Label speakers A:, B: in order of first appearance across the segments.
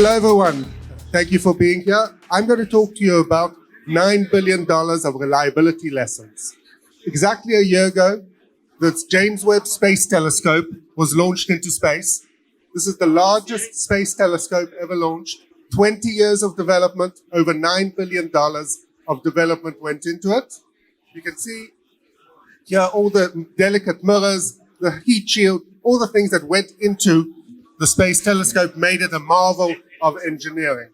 A: Hello, everyone. Thank you for being here. I'm going to talk to you about $9 billion of reliability lessons. Exactly a year ago, the James Webb Space Telescope was launched into space. This is the largest space telescope ever launched. 20 years of development, over $9 billion of development went into it. You can see here all the delicate mirrors, the heat shield, all the things that went into the space telescope made it a marvel of engineering.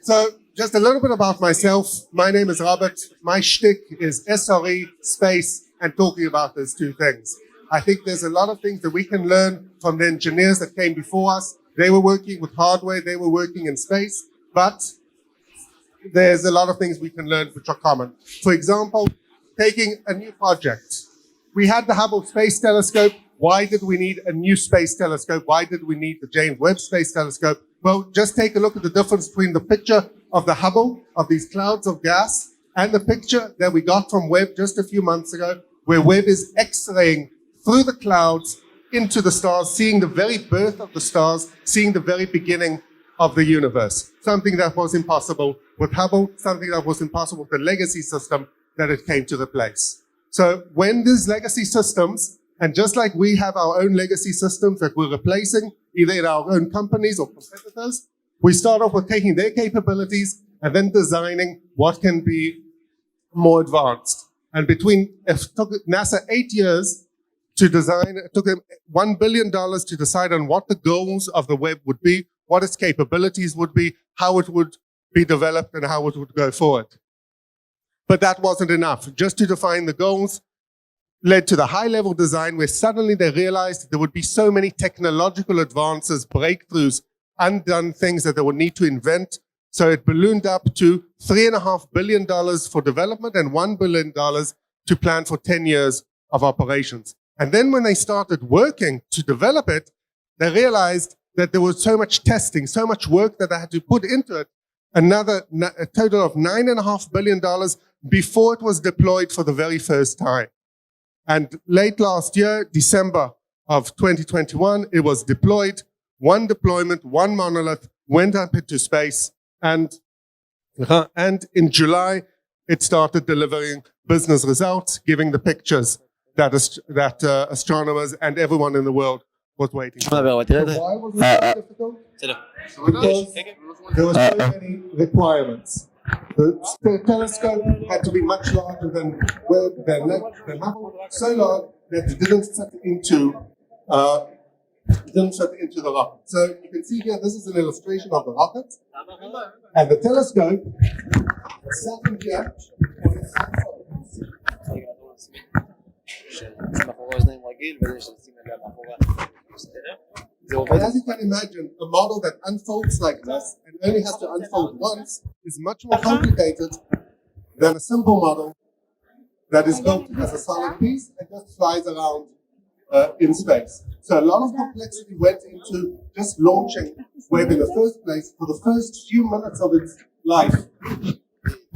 A: So just a little bit about myself. My name is Robert. My shtick is SRE, space, and talking about those two things. I think there's a lot of things that we can learn from the engineers that came before us. They were working with hardware, they were working in space, but there's a lot of things we can learn which are common. For example, taking a new project. We had the Hubble Space Telescope. Why did we need a new space telescope? Why did we need the James Webb Space Telescope? Well, just take a look at the difference between the picture of the Hubble, of these clouds of gas, and the picture that we got from Webb just a few months ago, where Webb is X-raying through the clouds into the stars, seeing the very birth of the stars, seeing the very beginning of the universe. Something that was impossible with Hubble, something that was impossible with the legacy system that it came to replace. So when these legacy systems, and just like we have our own legacy systems that we're replacing, either in our own companies or competitors, we start off with taking their capabilities and then designing what can be more advanced. And it took NASA 8 years to design, it took them $1 billion to decide on what the goals of the Webb would be, what its capabilities would be, how it would be developed, and how it would go forward. But that wasn't enough. Just to define the goals led to the high-level design where suddenly they realized there would be so many technological advances, breakthroughs, undone things that they would need to invent. So it ballooned up to $3.5 billion for development and $1 billion to plan for 10 years of operations. And then when they started working to develop it, they realized that there was so much testing, so much work that they had to put into it, a total of $9.5 billion before it was deployed for the very first time. And late last year, December of 2021, it was deployed. One deployment, one monolith went up into space. And in July, it started delivering business results, giving the pictures that astronomers and everyone in the world was waiting for. So why was it so difficult? Because there were so many requirements. The telescope had to be much larger than Hubble, so large that it didn't fit into the rocket. So you can see here, this is an illustration of the rocket, and the telescope sat in here. And as you can imagine, a model that unfolds like this and only has to unfold once is much more complicated than a simple model that is built as a solid piece and just flies around in space. So a lot of complexity went into just launching Webb in the first place for the first few minutes of its life,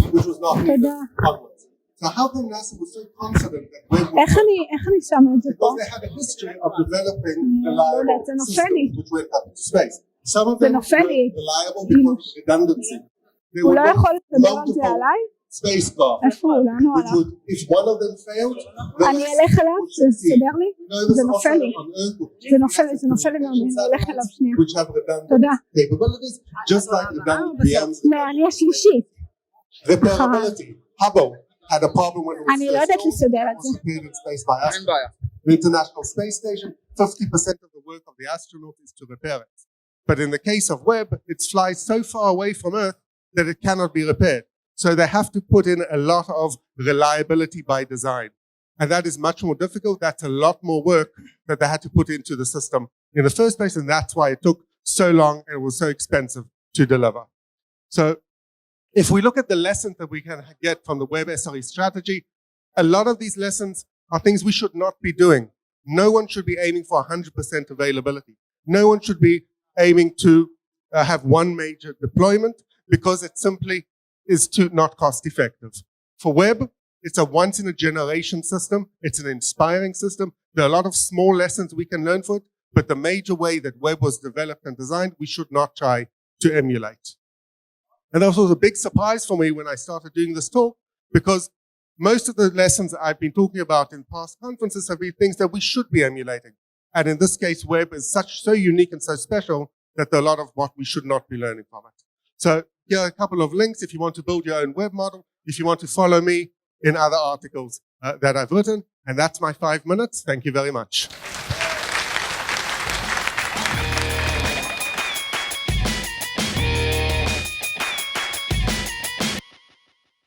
A: which was not needed onwards. So how come NASA was so confident that Webb would work? Because they had a history of developing reliable systems which went up into space. Some of them were reliable because of redundancy. They would run multiple spacecraft, which would, if one of them failed, the rest would succeed. This also on Earth with which have redundant capabilities, just like redundant VMs. Repairability. Hubble had a problem when it was repaired in space by astronauts. The International Space Station, 50% of the work of the astronaut is to repair it. But in the case of Webb, it flies so far away from Earth that it cannot be repaired. So they have to put in a lot of reliability by design. And that is much more difficult. That's a lot more work that they had to put into the system in the first place. And that's why it took so long and it was so expensive to deliver. So if we look at the lessons that we can get from the Webb SRE strategy, a lot of these lessons are things we should not be doing. No one should be aiming for 100% availability. No one should be aiming to have one major deployment because it simply is not cost effective. For Webb, it's a once in a generation system. It's an inspiring system. There are a lot of small lessons we can learn from it, but the major way that web was developed and designed, we should not try to emulate. And that was a big surprise for me when I started doing this talk, because most of the lessons that I've been talking about in past conferences have been things that we should be emulating. And in this case, web is so unique and so special that there are a lot of what we should not be learning from it. So here are a couple of links if you want to build your own web model, if you want to follow me in other articles that I've written. And that's my 5 minutes. Thank you very much.